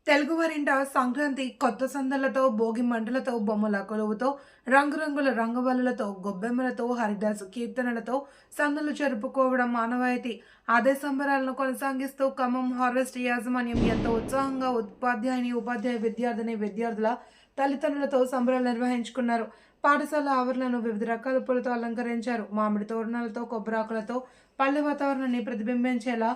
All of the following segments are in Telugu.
తెలుగువారింట సంక్రాంతి కొత్త సందళ్లతో, భోగి మంటలతో, బొమ్మల కొలువుతో, రంగురంగుల రంగవల్లులతో, గొబ్బెమ్మలతో, హరిదాసు కీర్తనలతో సందళ్లు జరుపుకోవడం మానవాయితీ. అదే సంబరాలను కొనసాగిస్తూ ఖమ్మం హార్వెస్ట్ యాజమాన్యం ఎంతో ఉత్సాహంగా ఉపాధ్యాయ విద్యార్థుల తల్లిదండ్రులతో సంబరాలు నిర్వహించుకున్నారు. పాఠశాల ఆవరణను వివిధ రకాల పూలతో అలంకరించారు. మామిడి తోరణాలతో, కొబ్బరాకులతో పల్లె వాతావరణాన్ని ప్రతిబింబించేలా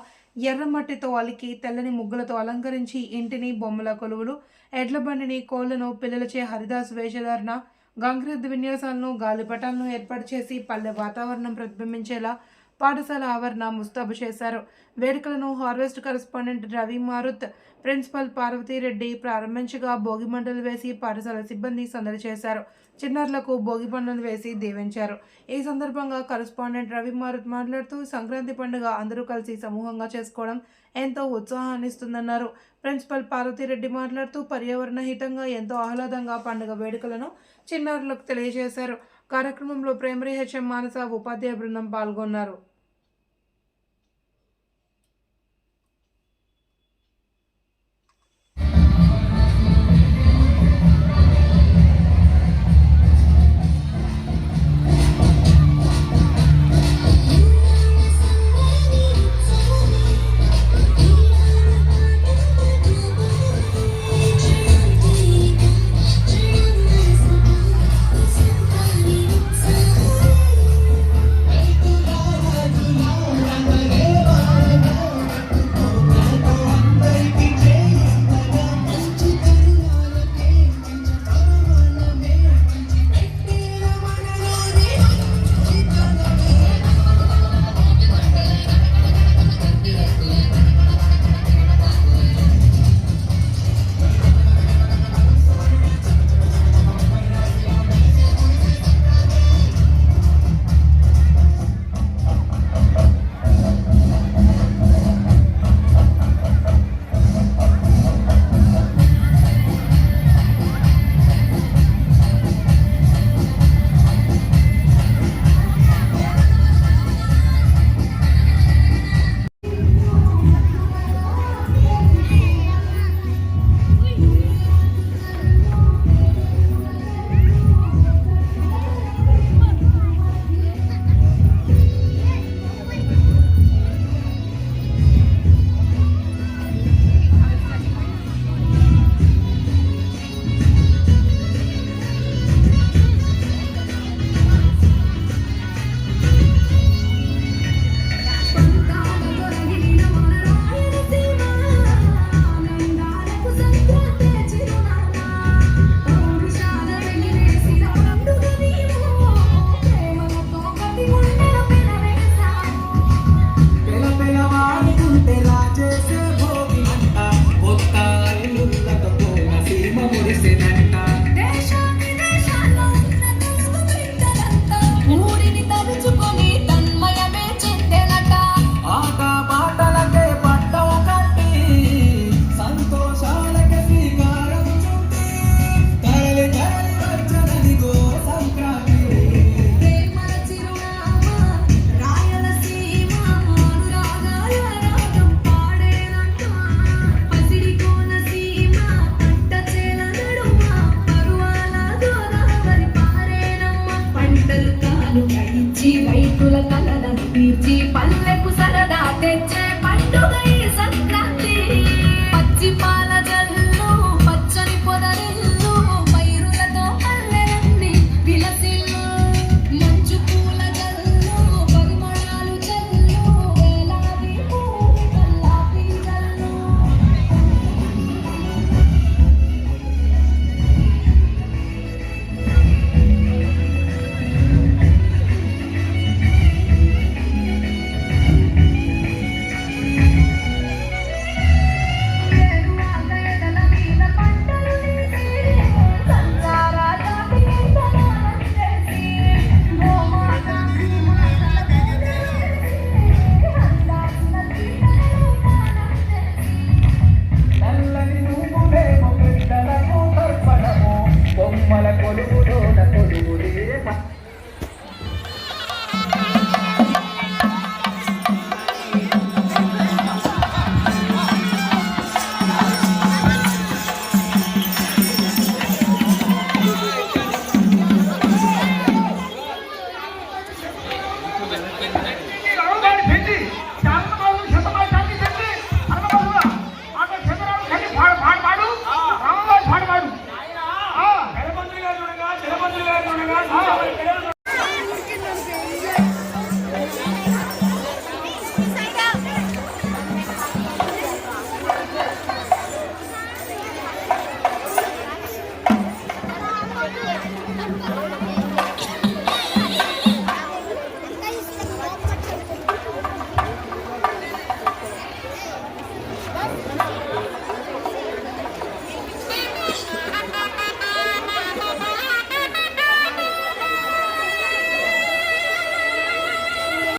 ఎర్రమట్టితో అలికి తెల్లని ముగ్గులతో అలంకరించి ఇంటిని, బొమ్మల కొలువులు, ఎడ్ల బండిని, కోళ్లను, పిల్లలచే హరిదాసు వేషధారణ, గంగిరెద్దు విన్యాసాలను, గాలిపటాలను ఏర్పాటు చేసి పల్లె వాతావరణం ప్రతిబింబించేలా పాఠశాల ఆవరణ ముస్తాబు చేశారు. వేడుకలను harvest correspondent Ravi Marut, principal Parvathireddy ప్రారంభించగా భోగి మంటలు వేసి పాఠశాల సిబ్బంది సందడి చేశారు. చిన్నారులకు భోగి పండ్లను వేసి దీవించారు. ఈ సందర్భంగా కరెస్పాండెంట్ రవి మారుత్ మాట్లాడుతూ సంక్రాంతి పండుగ అందరూ కలిసి సమూహంగా చేసుకోవడం ఎంతో ఉత్సాహాన్ని ఇస్తుందన్నారు. ప్రిన్సిపల్ పార్వతీరెడ్డి మాట్లాడుతూ పర్యావరణ హితంగా ఎంతో ఆహ్లాదంగా పండుగ వేడుకలను చిన్నారులకు తెలియజేశారు. కార్యక్రమంలో ప్రైమరీ హెచ్ఎం మానస, ఉపాధ్యాయ బృందం పాల్గొన్నారు.